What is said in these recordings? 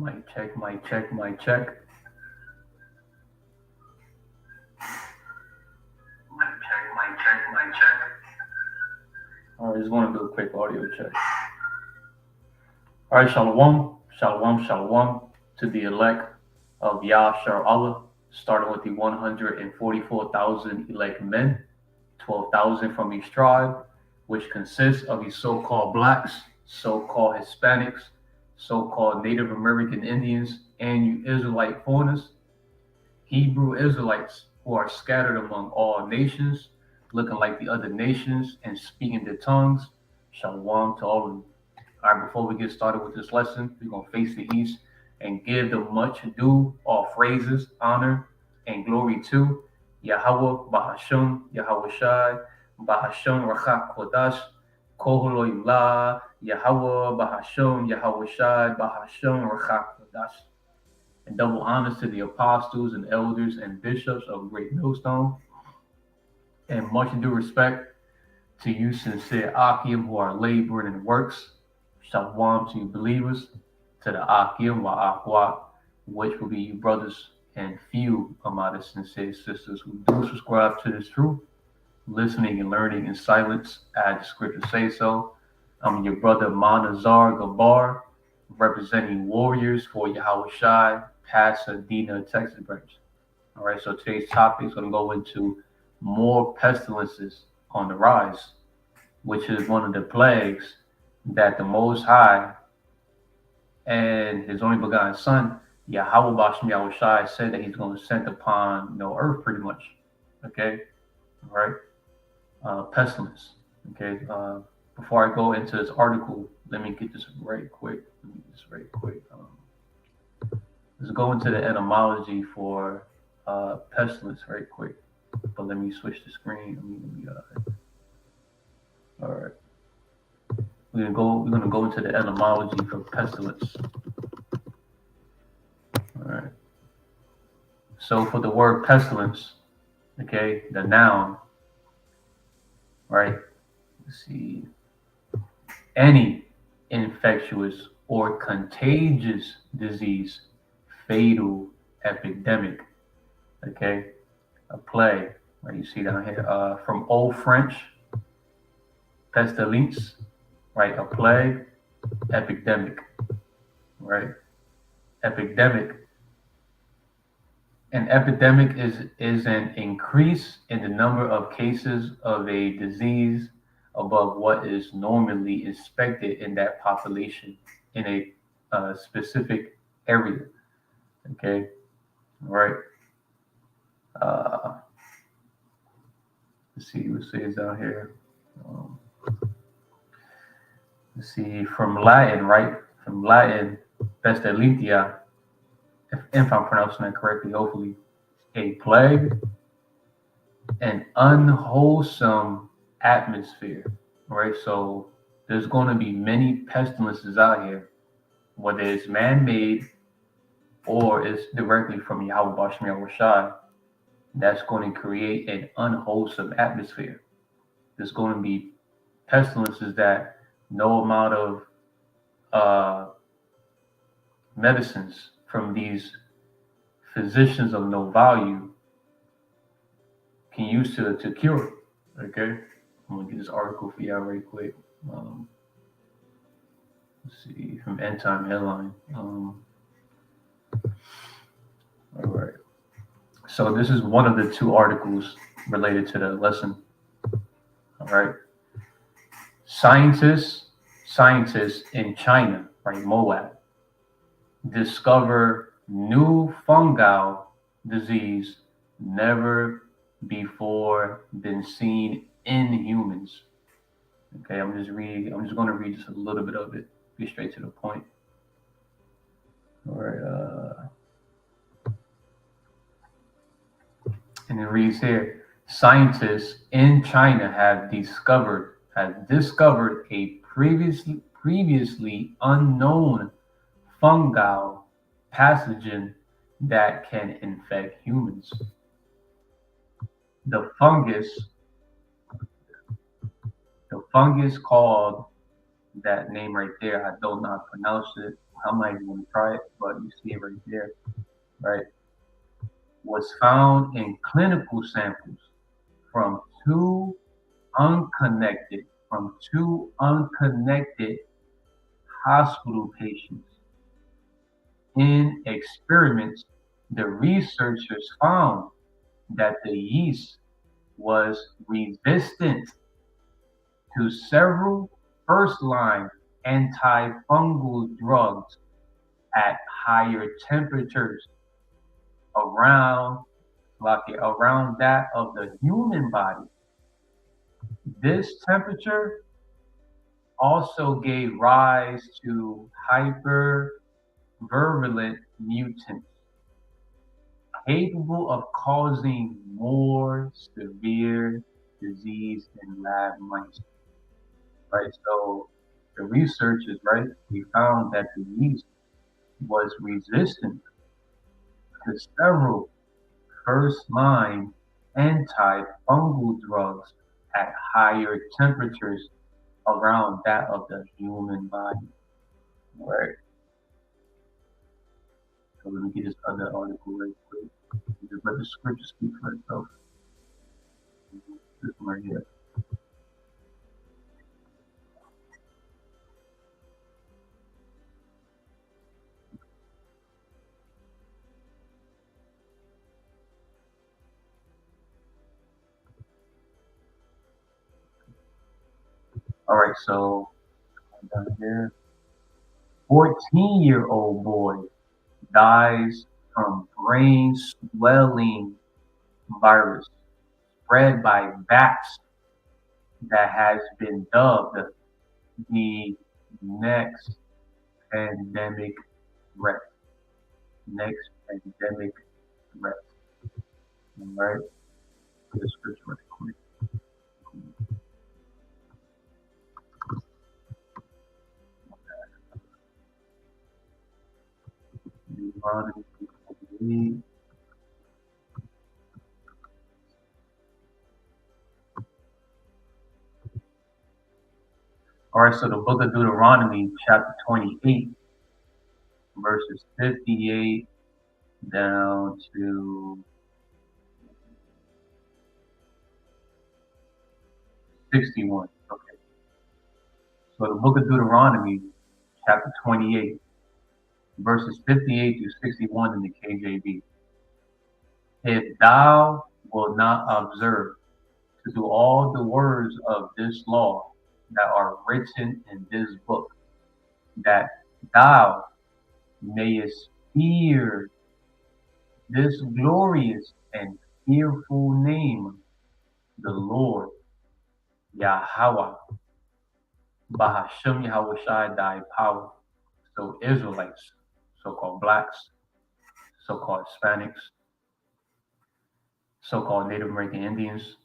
Mic check, mic check, mic check. Mic check, mic check, mic check. All right, just want to do a quick audio check. All right, shalom, shalom, shalom to the elect of YAHAWAH Allah, starting with the 144,000 elect men, 12,000 from each tribe, which consists of the so-called blacks, so-called Hispanics, so-called Native American Indians, and you Israelite foreigners, Hebrew Israelites who are scattered among all nations, looking like the other nations and speaking their tongues. Shalom to all of you. All right, before we get started with this lesson, we're going to face the east and give the much due all phrases, honor, and glory to Yahawah, BAHASHAM, YAHAWASHI, BAHASHAM, QaDash Holy, YAHAWAH, BAHASHAM, YAHAWASHI, BAHASHAM, QaDash. And double honors to the apostles and elders and bishops of Great Millstone. And much due respect to you sincere Akim who are laboring in works. Shalom to you believers, to the Akim YAHAWAH, which will be you brothers and few of my sincere sisters who do subscribe to this truth, listening and learning in silence as the scriptures say so. I'm your brother Manazar Gabar, representing warriors for YAHAWASHI, Pasadena, Texas branch. All right, so today's topic is going to go into more pestilences on the rise, which is one of the plagues that the Most High and His only begotten Son, YAHAWAHSHI, said that He's going to send upon earth, pretty much. Okay, all right. Pestilence. Okay. Before I go into this article, let me get this right quick. Let's go into the etymology for pestilence right quick. But let me switch the screen. All right. We're gonna go into the etymology for pestilence. All right. So for the word pestilence, okay, the noun, right? Let's see. Any infectious or contagious disease, fatal epidemic, okay, a plague, right? You see down here, from Old French, Pestilences, right? A plague, epidemic, right? Epidemic. An epidemic is an increase in the number of cases of a disease above what is normally expected in that population in a specific area. Okay, all right. Let's see what it says down here. Let's see, from Latin, right? From Latin, Pestilentia, if I'm pronouncing that correctly, hopefully, a plague, an unwholesome atmosphere, right? So there's going to be many pestilences out here, whether it's man-made or it's directly from YAHAWASHI, that's going to create an unwholesome atmosphere. There's going to be pestilences that no amount of medicines from these physicians of no value can use to cure. Okay, I'm gonna get this article for y'all right quick. Let's see, from End Time Headline. All right. So this is one of the two articles related to the lesson. All right. Scientists in China, right, Moab, discover new fungal disease never before been seen in humans. Okay, I'm just going to read just a little bit of it. Be straight to the point. All right. And it reads here: scientists in China have discovered a previously unknown fungal pathogen that can infect humans. The fungus called that name right there. I don't know how to pronounce it. I'm not even going to try it, but you see it right there, right? Was found in clinical samples from unconnected two unconnected hospital patients. In experiments, the researchers found that the yeast was resistant to several first-line antifungal drugs at higher temperatures around that of the human body. This temperature also gave rise to hypervirulent mutants capable of causing more severe disease in lab mice. Right, so the researchers, right, we found that the yeast was resistant to several first-line antifungal drugs at higher temperatures around that of the human body. All right. So let me get this other article right quick. Just let the scripture speak for itself. This one right here. All right, so down here, 14-year-old boy dies from brain swelling virus spread by bats that has been dubbed the next pandemic threat. Next pandemic threat. All right, the scripture right quick. All right, so the book of Deuteronomy, chapter 28, verses 58 down to 61. Okay. So the book of Deuteronomy, chapter 28, verses 58 to 61 in the KJV. If thou wilt not observe to do all the words of this law that are written in this book, that thou mayest fear this glorious and fearful name, the Lord, YAHAWAH, BAHASHAM YAHAWASHI, thy power. So Israelites, so-called blacks, so-called Hispanics, so-called Native American Indians,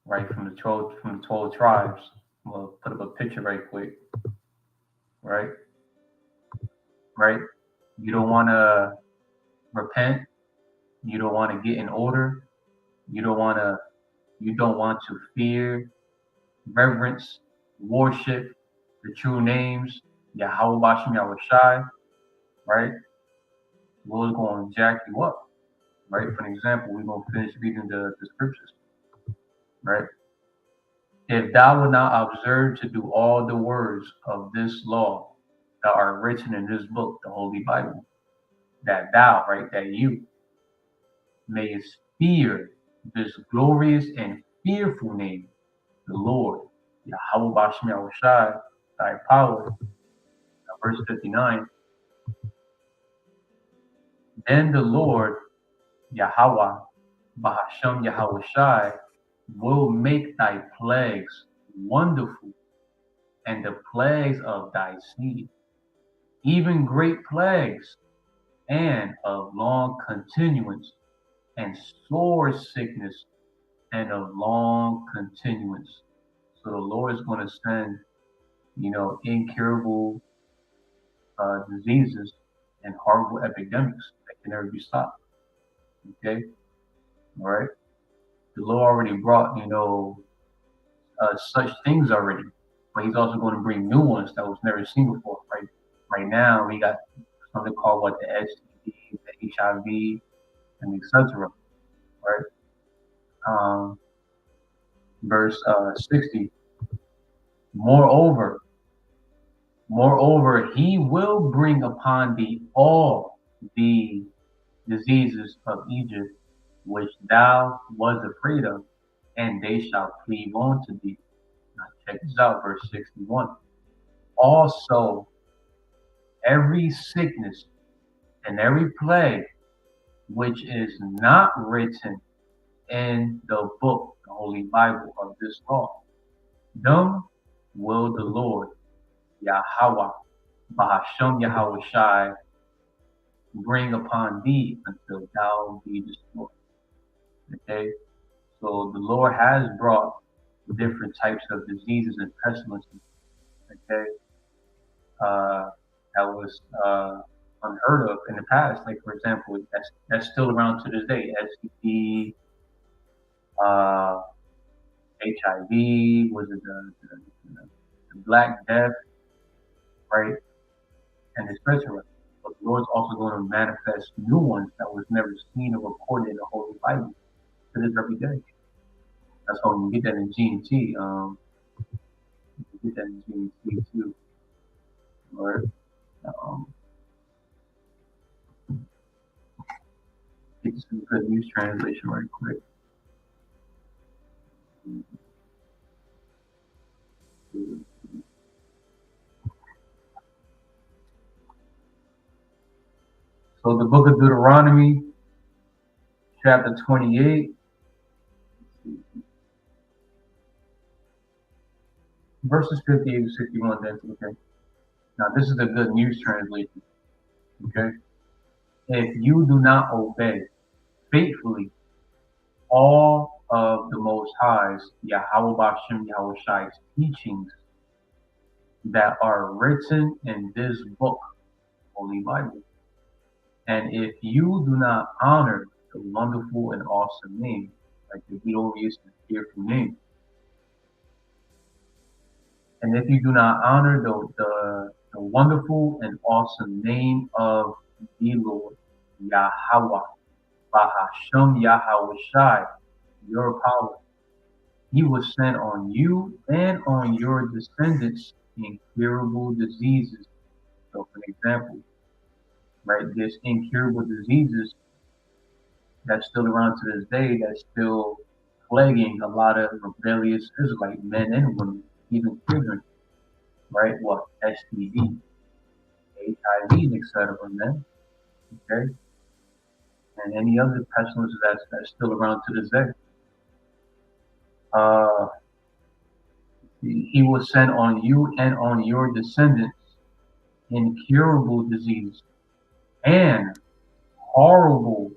right, from the 12 tribes. We'll put up a picture right quick, right? Right? You don't want to repent. You don't want to get in order. You don't want to fear, reverence, worship the true names, YAHAWASHI, right? Lord's going to jack you up, right? For example, we're going to finish reading the scriptures, right? If thou wilt not observe to do all the words of this law that are written in this book, the Holy Bible, that thou, right, that you mayest fear this glorious and fearful name, the Lord, YAHAWASHI, thy power. Verse 59. Then the Lord, YAHAWAH, BAHASHAM YAHAWASHI, will make thy plagues wonderful, and the plagues of thy seed, even great plagues, and of long continuance, and sore sickness, and of long continuance. So the Lord is going to send, incurable diseases and horrible epidemics that can never be stopped. Okay, all right. The Lord already brought, such things already, but he's also going to bring new ones that was never seen before. Right now, we got something called the STD, the HIV, and etc. Right? Verse 60. Moreover, he will bring upon thee all the diseases of Egypt, which thou was afraid of, and they shall cleave on to thee. Now check this out, verse 61. Also, every sickness and every plague which is not written in the book, the Holy Bible of this law, them will the Lord, YAHAWAH, BAHASHAM YAHAWASHI, bring upon thee until thou be destroyed. Okay? So the Lord has brought different types of diseases and pestilences. Okay? That was unheard of in the past. Like, for example, that's still around to this day. STD, HIV, was it the Black Death, right? And etc. But the Lord's also going to manifest new ones that was never seen or recorded in the Holy Bible to this very day. That's why we get that in G&T. We get that in G&T too. Or get some good news translation right quick. So the book of Deuteronomy, chapter 28, verses 58 to 61. That's okay. Now this is the good news translation. Okay. If you do not obey faithfully all of the Most High's YAHAWAHSHI's teachings that are written in this book, Holy Bible, and if you do not honor the wonderful and awesome name, like the glorious and fearful name, and if you do not honor the wonderful and awesome name of the Lord, YAHAWAH, BAHASHAM YAHAWASHI, your power, he will send on you and on your descendants incurable diseases. So, for example, right, there's incurable diseases that's still around to this day, that's still plaguing a lot of rebellious Israelite men and women, even children, right? What? STD, HIV, etc., man. Okay? And any other pestilences that's still around to this day. He will send on you and on your descendants incurable disease and horrible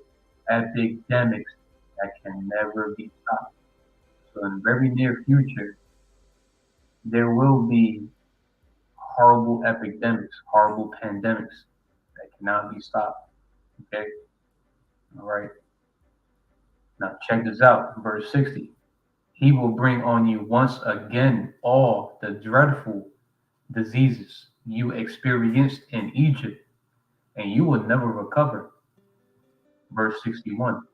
epidemics that can never be stopped. So in the very near future, there will be horrible epidemics, horrible pandemics that cannot be stopped. Okay? All right. Now check this out, verse 60. He will bring on you once again all the dreadful diseases you experienced in Egypt, and you will never recover. Verse 61.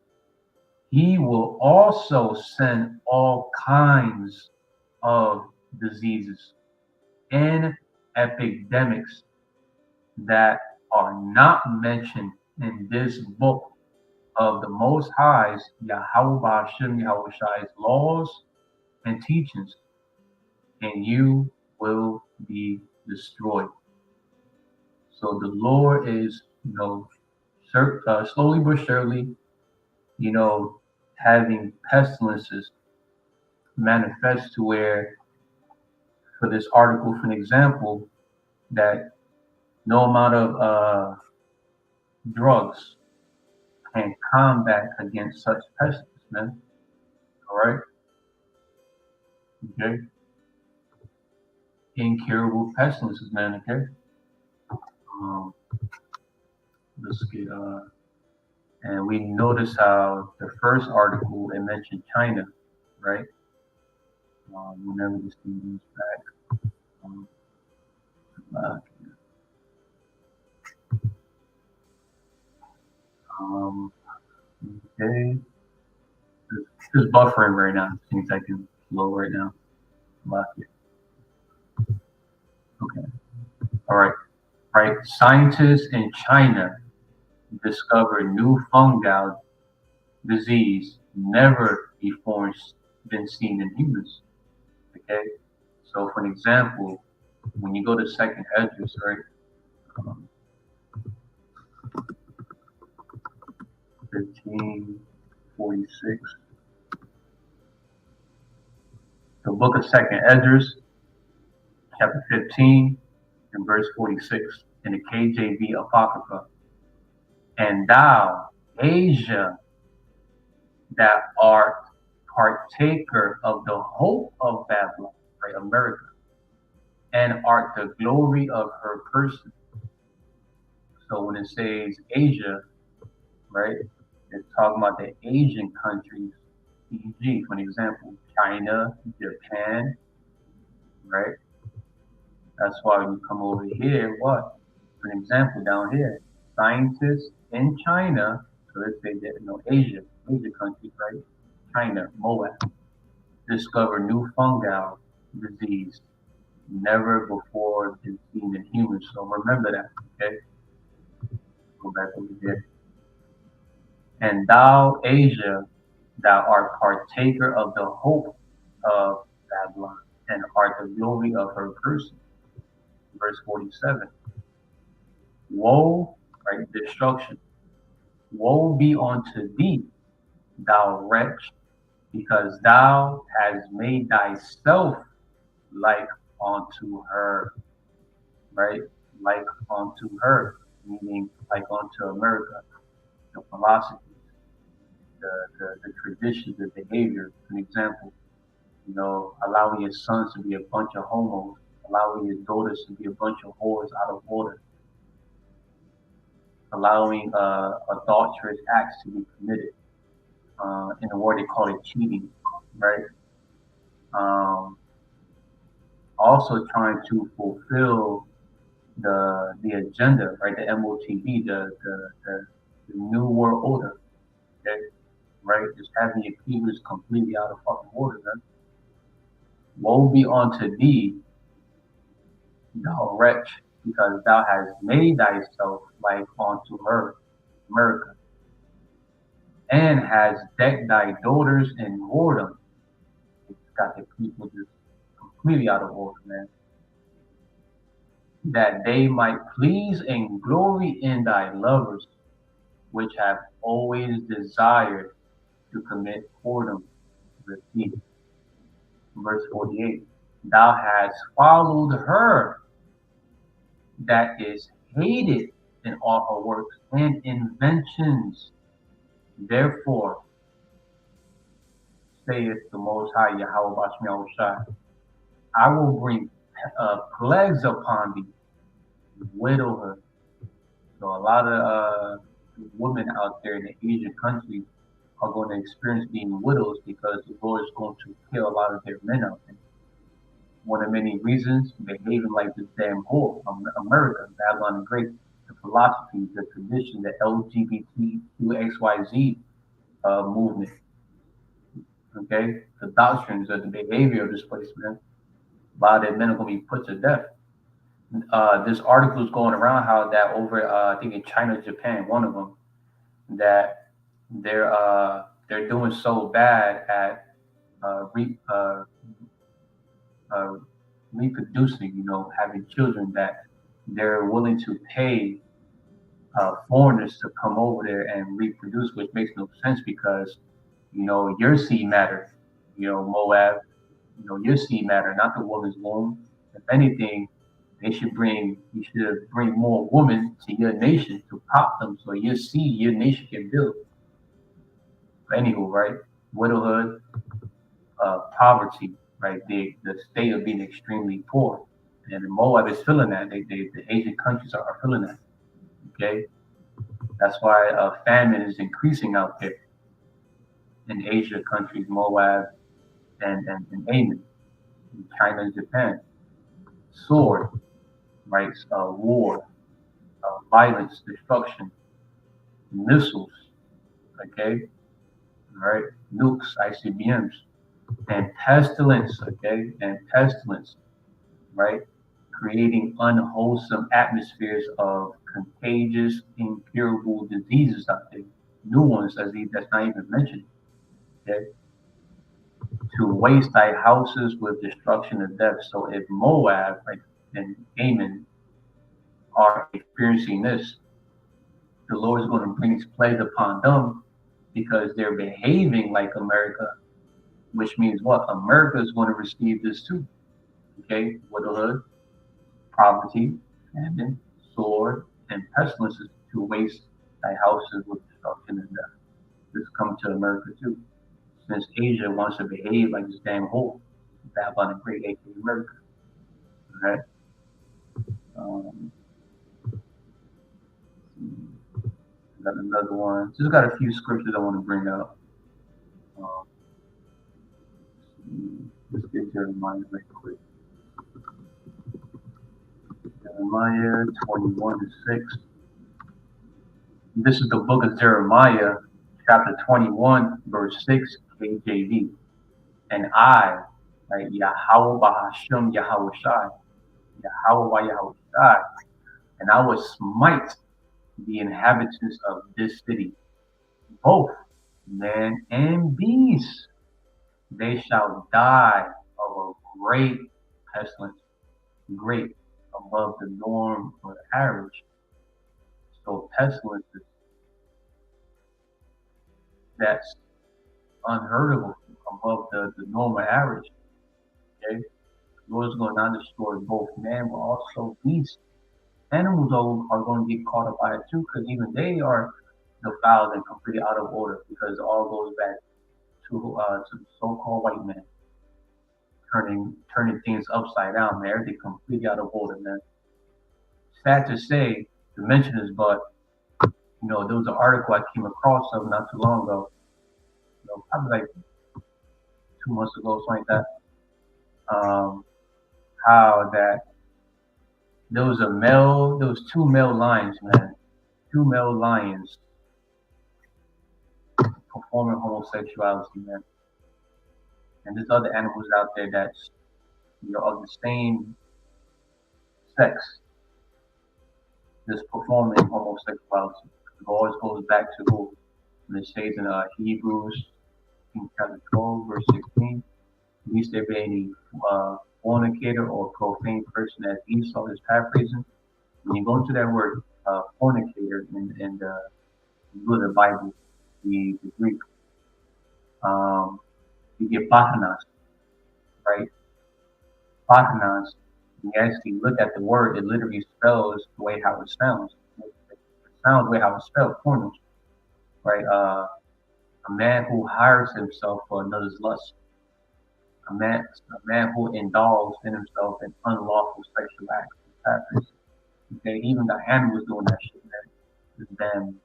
He will also send all kinds of diseases and epidemics that are not mentioned in this book of the Most High's YAHAWAHSHI's laws and teachings, and you will be destroyed. So the Lord is, slowly but surely, having pestilences manifest to where, for this article, for an example, that no amount of drugs can combat against such pestilence, man. All right? Okay? Incurable pestilences, man, okay? Let's get, and we notice how the first article, it mentioned China, right? Whenever this thing goes back. Okay. Just buffering right now. Seems like it's low right now. Okay. All right. Right. Scientists in China discovered new fungal disease never before been seen in humans. Okay. So, for an example, when you go to second Esdras, right? 1546. The book of second Esdras, chapter 15 and verse 46 in the KJV Apocrypha. And thou, Asia, that art partaker of the hope of Babylon, right, America, and art the glory of her person. So when it says Asia, right, it's talking about the Asian countries, e.g., for an example, China, Japan, right? That's why when you come over here, what? For an example, down here, scientists in China, so let's say that, Asia countries, right? China, Moab, discover new fungal disease never before been seen in humans. So remember that, okay? Go back over here. And thou, Asia, thou art partaker of the hope of Babylon, and art the glory of her person. Verse 47. Woe, right, destruction. Woe be unto thee, thou wretch, because thou hast made thyself like unto her, right? Like unto her, meaning like unto America, the philosophy, the tradition, the behavior. For example, allowing your sons to be a bunch of homos, allowing your daughters to be a bunch of whores out of order, allowing adulterous acts to be committed. In the word they call it cheating, right? Also trying to fulfill the agenda, right? The MOTB, the New World Order, okay? Right? Just having your people completely out of fucking order, man. Woe be unto thee, thou wretch, because thou hast made thyself like unto her, America, and has decked thy daughters in whoredom. It's got the people just completely out of order, man. That they might please and glory in thy lovers, which have always desired to commit whoredom with thee. Verse 48. Thou hast followed her that is hated in all her works and inventions. Therefore, saith the Most High YAHAWAHSHI, I will bring plagues upon thee, widowhood. So a lot of women out there in the Asian countries are going to experience being widows because the Lord is going to kill a lot of their men out there. One of many reasons, behaving like this damn whore, America, Babylon the Great, the philosophy, the tradition, the LGBTQXYZ movement, okay? The doctrines of the behavior of this place, man. A lot of their men are going to be put to death. This article is going around how that over, I think in China, Japan, one of them, that they're doing so bad at reproducing, having children, that they're willing to pay foreigners to come over there and reproduce, which makes no sense because, your seed matter, Moab, your seed matter, not the woman's womb. If anything, you should bring more women to your nation to pop them so your seed, your nation can build. But anywho, right? Widowhood, poverty, right? The state of being extremely poor. And Moab is feeling that. The Asian countries are feeling that. Okay? That's why famine is increasing out there in Asia countries, Moab and Amen, China and Japan. Sword, right? War, violence, destruction, missiles, okay? all right, nukes, ICBMs, and pestilence, okay, and pestilence, right, creating unwholesome atmospheres of contagious, incurable diseases out there, new ones that's not even mentioned, okay, to waste thy houses with destruction and death. So if Moab, right, and Ammon are experiencing this, the Lord is going to bring his plague upon them because they're behaving like America, which means what? America is going to receive this too. Okay, widowhood, poverty, famine, sword, and pestilences to waste thy houses with destruction and death. This come to America too. Since Asia wants to behave like this damn whole, Babylon the Great, aka America. Okay. Um, got another one. Just got a few scriptures I want to bring up. Let's get Jeremiah right quick. Jeremiah 21:6. This is the book of Jeremiah, chapter 21, verse 6, KJV. And I, right, YAHAWAH BAHASHAM YAHAWASHI, YAHAWAH YAHAWASHI, and I will smite the inhabitants of this city, both man and beast. They shall die of a great pestilence, great above the norm or the average. So pestilences, that's unheard of above the normal average. Okay, the Lord's going to not destroy both man but also beast. Animals are going to get caught up by it too, because even they are defiled and completely out of order, because it all goes back to the so-called white man turning things upside down, man. Everything completely out of order, man. Sad to say to mention this, but there was an article I came across of not too long ago, probably like 2 months ago, something like that. How that there was two male lions, man, two male lions performing homosexuality, man. And there's other animals out there that's of the same sex just performing homosexuality. It always goes back to who? When it says in Hebrews chapter 12, verse 16, at least there be any fornicator or profane person, as Esau is paraphrasing. When you go into that word fornicator and you go to the Bible, the Greek, you get Batanas, right? Batanas, you actually look at the word, it literally spells the way how it sounds. It sounds the way how it's spelled, pornos, right? A man who hires himself for another's lust. A man who indulges in himself in unlawful sexual acts. Okay, even the animals doing that shit, man. It's damn,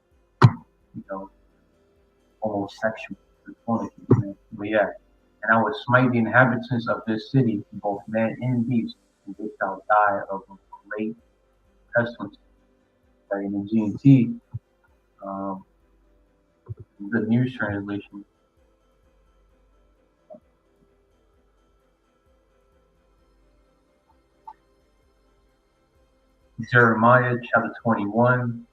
homosexual. Man. But yeah, and I will smite the inhabitants of this city, both man and beast, and they shall die of a great pestilence. Right, in the GNT, the News Translation. Jeremiah chapter 21,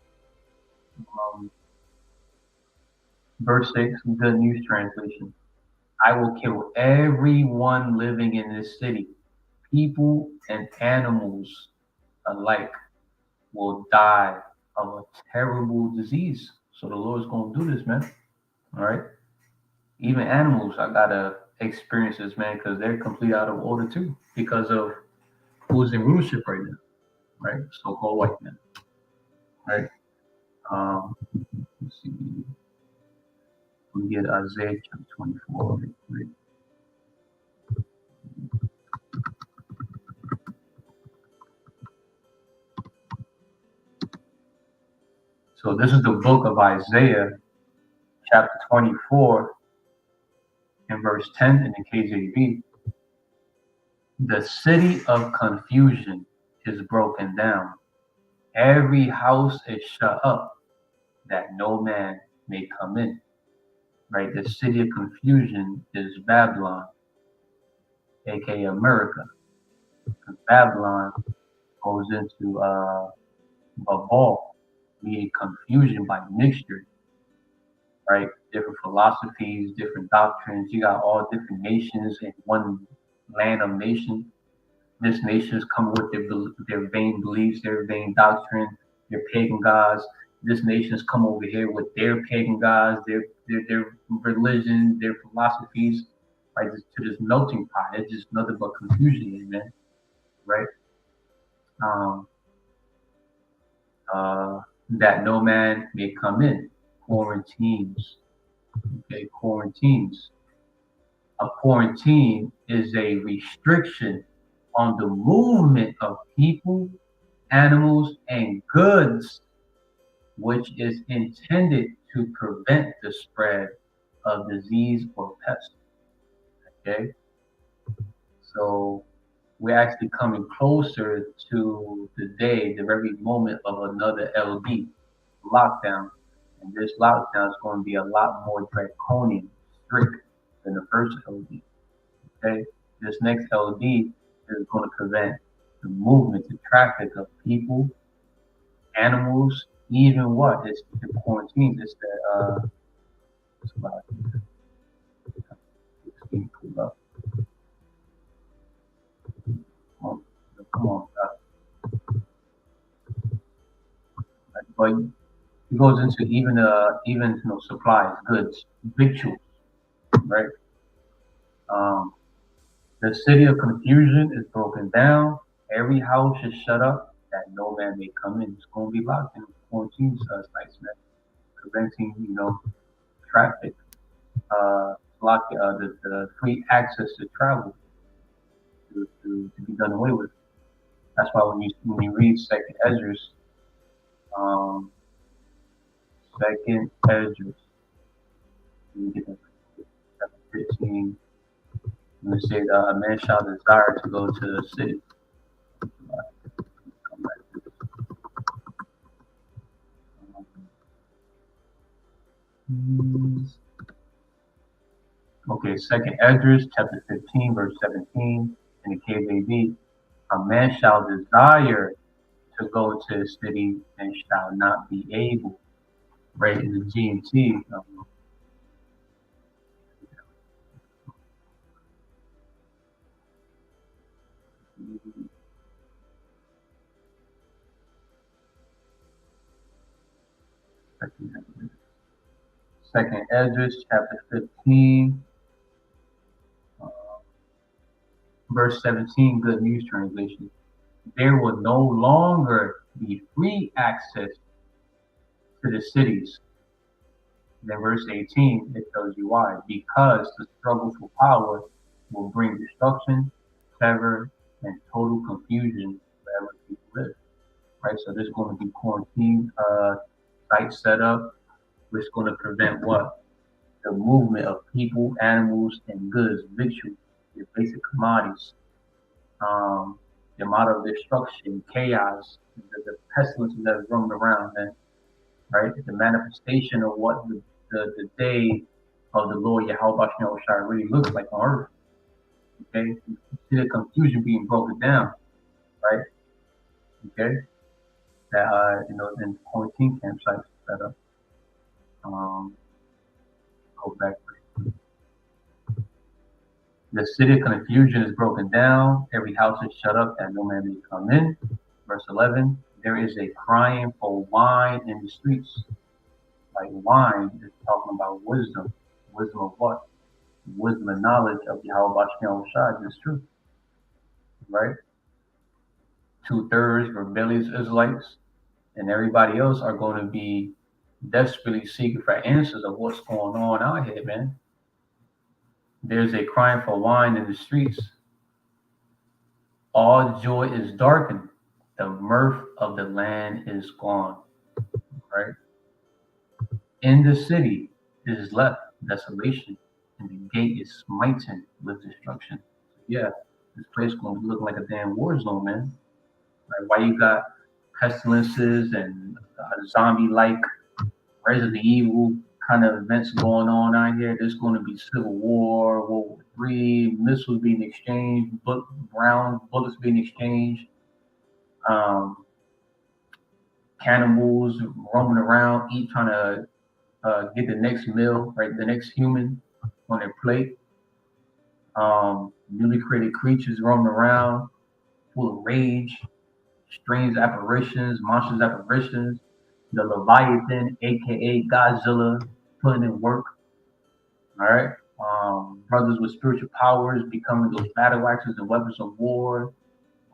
verse 6, the News Translation. I will kill everyone living in this city. People and animals alike will die of a terrible disease. So the Lord's going to do this, man. All right. Even animals, I got to experience this, man, because they're completely out of order too, because of who's in rulership right now, right? So-called white men, right? Let's see. We get Isaiah chapter 24. Right? So this is the book of Isaiah, chapter 24, and verse 10 in the KJV. The city of confusion is broken down. Every house is shut up, that no man may come in. right? The city of confusion is Babylon, aka America. Because Babylon goes into Babal, meaning confusion by mixture, right? Different philosophies, different doctrines. You got all different nations in one land of nation. This nations come with their vain beliefs, their vain doctrine, their pagan gods. This nations come over here with their pagan gods, their religion, their philosophies, right? To this melting pot. It's just nothing but confusion, man, right? That no man may come in. Quarantines. Okay, quarantines. A quarantine is a restriction on the movement of people, animals, and goods, which is intended to prevent the spread of disease or pest. Okay, so we're actually coming closer to the day, the very moment of another LD lockdown. And this lockdown is going to be a lot more draconian, strict than the first LD. Okay, this next LD is going to prevent the movement, the traffic of people, animals, even what? It's the quarantine. It's the it's about it's being pulled up. Come on, but it goes into even supplies, goods, victuals, right? The city of confusion is broken down. Every house is shut up that no man may come in. It's going to be locked in quarantine sites, man, preventing traffic, the free access to travel to be done away with. That's why when you read Second Esdras, you get chapter 15. And it said, a man shall desire to go to the city. Come back to this. Okay, Second Esdras, chapter 15, verse 17, in the KJV. A man shall desire to go to the city and shall not be able. Right in the GMT. Second Esdras, chapter 15, verse 17, Good News Translation. There will no longer be free access to the cities. Then verse 18, it tells you why. Because the struggle for power will bring destruction, terror, and total confusion wherever people live. Right? So there's going to be quarantine sites set up, which is going to prevent what? The movement of people, animals, and goods, victuals, your basic commodities. The amount of destruction, chaos, the pestilences that is roaming around, and right, the manifestation of what the day of the Lord YAHAWAHSHI really looks like on earth. Okay, you see the confusion being broken down, right? Okay, that in quarantine campsites set up. Go back. The city of confusion is broken down. Every house is shut up that no man may come in. Verse 11, there is a crying for wine in the streets. Like wine is talking about wisdom. Wisdom of what? Wisdom and knowledge of YAHAWASHI is true. Right? 2/3 rebellious Israelites and everybody else are going to be desperately seeking for answers of what's going on out here, man. There's a crying for wine in the streets. All joy is darkened. The mirth of the land is gone. Right? In the city is left desolation, and the gate is smitten with destruction. Yeah, this place gonna be looking like a damn war zone, man. Right? Why you got pestilences and zombie-like Resident Evil kind of events going on out here. There's going to be civil war, World War III, missiles being exchanged, brown bullets being exchanged, cannibals roaming around, trying to get the next meal, right? The next human on their plate. Newly created creatures roaming around, full of rage, strange apparitions, monstrous apparitions. The Leviathan, aka Godzilla, putting in work. All right. Brothers with spiritual powers becoming those battle axes and weapons of war.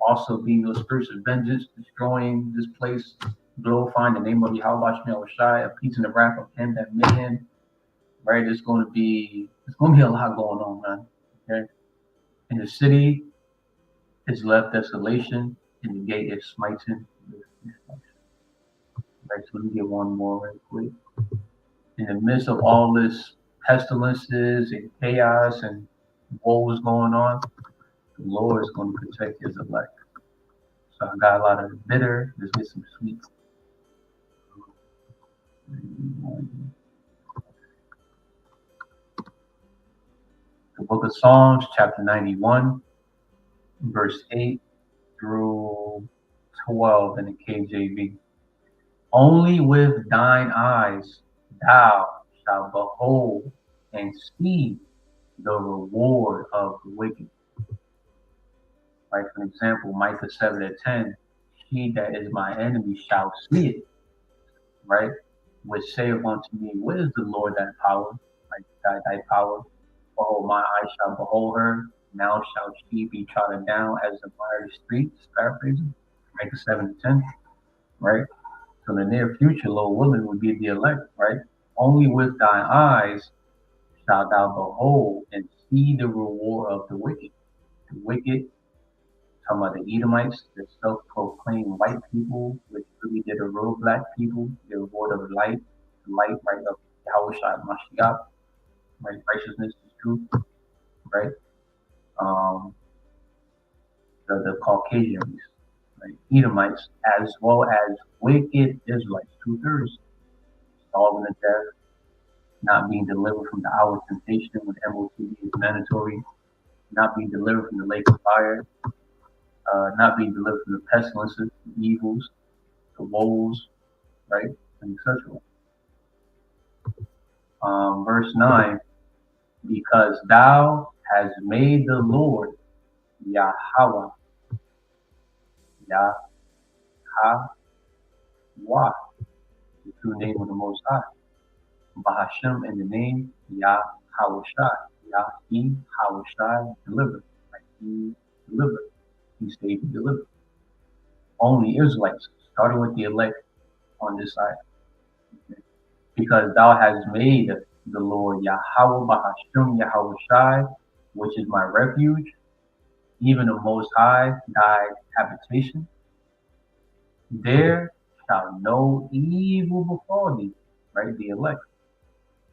Also being those spirits of vengeance, destroying this place, glorifying the name of YAHAWASHI, a peace in the wrath of him that made him. Right. It's going to be a lot going on, man. Okay. And the city is left desolation, and the gate is smiting. Right, so let me get one more right quick. In the midst of all this pestilences and chaos and woes going on, the Lord is going to protect his elect. So I got a lot of bitter. Let's get some sweet. The book of Psalms, chapter 91, verse 8 through 12 in the KJV. Only with thine eyes thou shalt behold and see the reward of the wicked. Right, for example, Micah 7:10, he that is my enemy shall see it, right? Which saith unto me, where is the Lord thy power? Like thy power. Behold, my eyes shall behold her. Now shall she be trodden down as the miry streets. Paraphrasing, Micah 7:10, right? So in the near future, Lord willing, would be the elect, right? Only with thine eyes shalt thou behold and see the reward of the wicked. The wicked, talking about the Edomites, the self-proclaimed white people, which really did a real black people, the reward of light, right, of YAHAWASHI, Mashiach, right, righteousness is truth, right? The Caucasians, right, Edomites, as well as wicked Israelites, 2/3, starving to death, not being delivered from the hour of temptation when MOTB is mandatory, not being delivered from the lake of fire, not being delivered from the pestilences, the evils, the woes, right, and etc. Verse 9, because thou hast made the Lord YAHAWAH, YAHAWAH, the true name of the Most High, BAHASHAM in the name YAHAWASHI, YAHAWASHI, delivered, like he delivered, he saved and delivered. Only Israelites, starting with the elect on this side. Okay. Because thou hast made the Lord Yahawah BAHASHAM YAHAWASHI, which is my refuge, even the Most High, thy habitation. There shall no evil befall thee, right? The elect,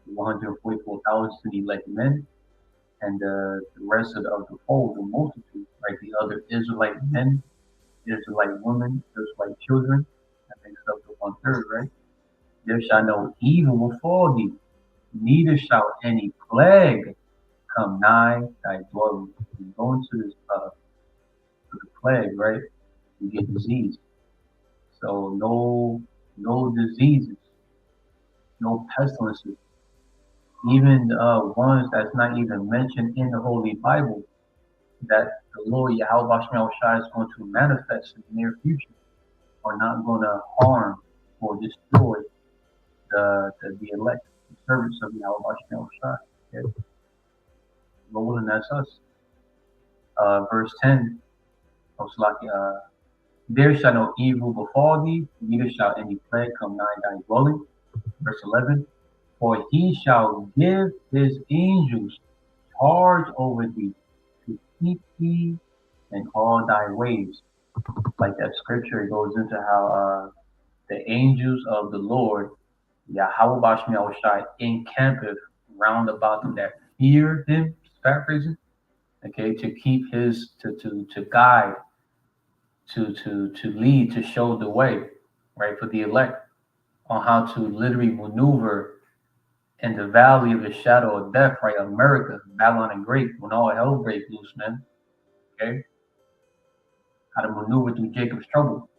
144,000 elect men, and the rest of the fold, the multitude, right? The other Israelite men, Israelite women, Israelite children, that makes up the 1/3, right? There shall no evil befall thee, neither shall any plague come nigh thy dwelling. You go into this to the plague, right? You get disease. So no diseases, no pestilences, even ones that's not even mentioned in the Holy Bible, that the Lord YAHAWASHI is going to manifest in the near future, are not going to harm or destroy the elect, the servants of YAHAWASHI. Okay? Lord, and that's us. Verse 10, there shall no evil befall thee, neither shall any plague come nigh thy dwelling. Verse 11, for he shall give his angels charge over thee to keep thee in all thy ways. Like that scripture, it goes into how the angels of the Lord, YAHAWASHI, encampeth round about them that fear him, paraphrasing, okay, to keep his, to guide, to lead, to show the way, right, for the elect on how to literally maneuver in the valley of the shadow of death, right? America, Babylon and Great, when all hell breaks loose, man. Okay? How to maneuver through Jacob's trouble.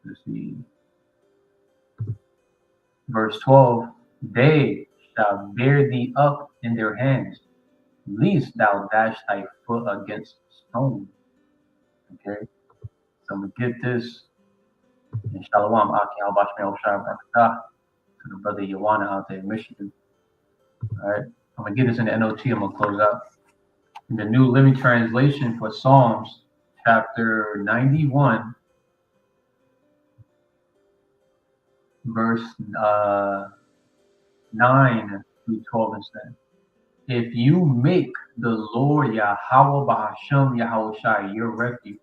Let's see. Verse 12, they shall bear thee up in their hands, lest thou dash thy foot against stone. Okay? So I'm going to get this. And Shalom, to the brother Yawana out there in Michigan. All right. I'm going to get this in the NOT. I'm going to close out. In the New Living Translation for Psalms, chapter 91, verse 9 through 12 instead. If you make the Lord Yahawah BAHASHAM YAHAWASHI your refuge,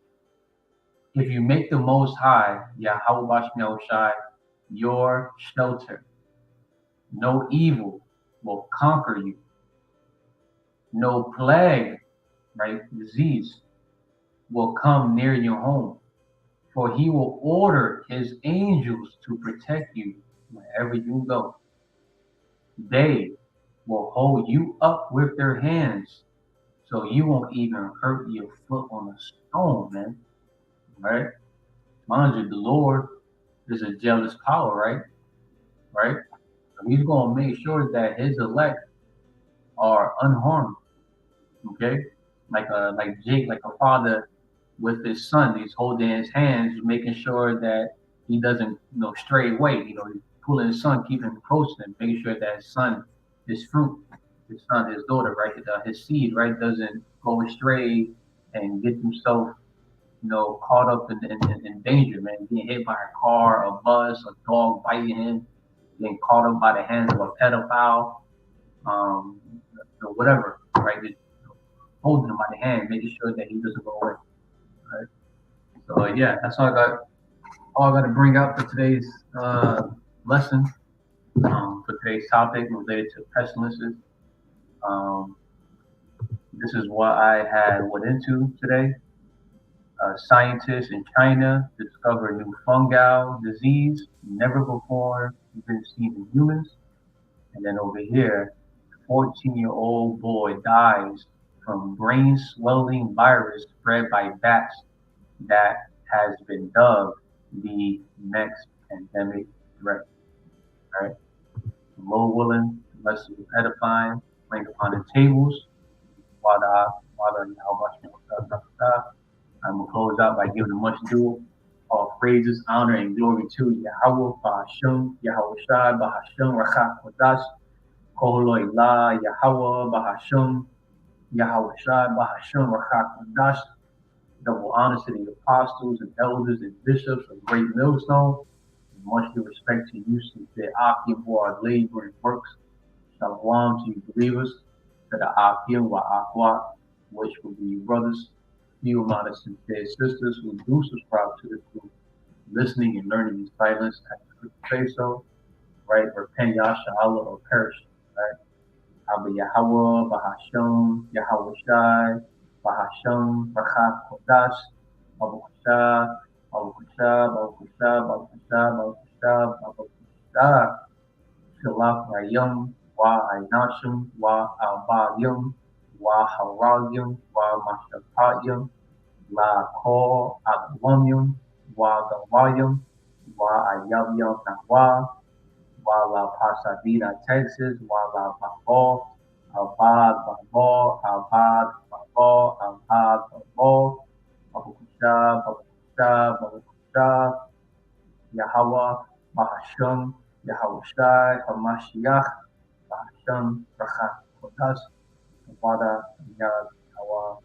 if you make the Most High Yahawah YAHAWASHI your shelter, no evil will conquer you, no plague, right, disease will come near your home, for he will order his angels to protect you wherever you go. They will hold you up with their hands, so you won't even hurt your foot on a stone, man. Right? Mind you, the Lord is a jealous power, right? Right? So he's going to make sure that his elect are unharmed. Okay? Like Jake, like a father with his son, he's holding his hands, making sure that he doesn't, stray away. He's pulling his son, keeping him close to him, making sure that his son, his fruit, his son, his daughter, right, his seed, right, doesn't go astray and get himself, caught up in danger, man, getting hit by a car, a bus, a dog biting him, getting caught up by the hands of a pedophile, whatever, right, just holding him by the hand, making sure that he doesn't go away. Right. So yeah, that's all I got. All I got to bring out for today's lesson. For today's topic related to pestilences. This is what I had went into today. Scientists in China discover new fungal disease never before been seen in humans. And then over here, a 14-year-old boy dies from brain swelling virus spread by bats that has been dubbed the next pandemic threat. All right. Low willing, less edifying, laid upon the tables. I'm going to close out by giving a much due all praises, honor, and glory to Yahawah BAHASHAM YAHAWASHI BAHASHAM HAQADASH KOHOLOILA Yahawah BAHASHAM YAHAWASHI BAHASHAM HAQADASH. Double honors to the apostles and elders and bishops of Great Millstone. And much due respect to you, sincere Akim, who are laboring works. Shalom to you believers, to the Akim YAHAWAH, which will be your brothers, few amount of sincere sisters who do subscribe to the group, listening and learning in silence as the scripture say so, right? Repent, Yahshua, or perish, right? AHBA Yahawah, BAHASHAM, YAHAWASHI, BAHASHAM, HAQADASH, BAHASHAM, SHAMAYAM, YAHANASHAM, YAHBA, YAHAWAHYAM, YAHAWASHI, LAHALYAM, YAHAWAHYAM, YAHAWAHSHI, Wala Pasadena, Texas, Wala Babo, Albad Babo, Albad Babo, Albad Babo, Babukusha, Yahawah BAHASHAM, Yahawashi, Hamashiach, BAHASHAM, HAQADASH, Father, Yahawah.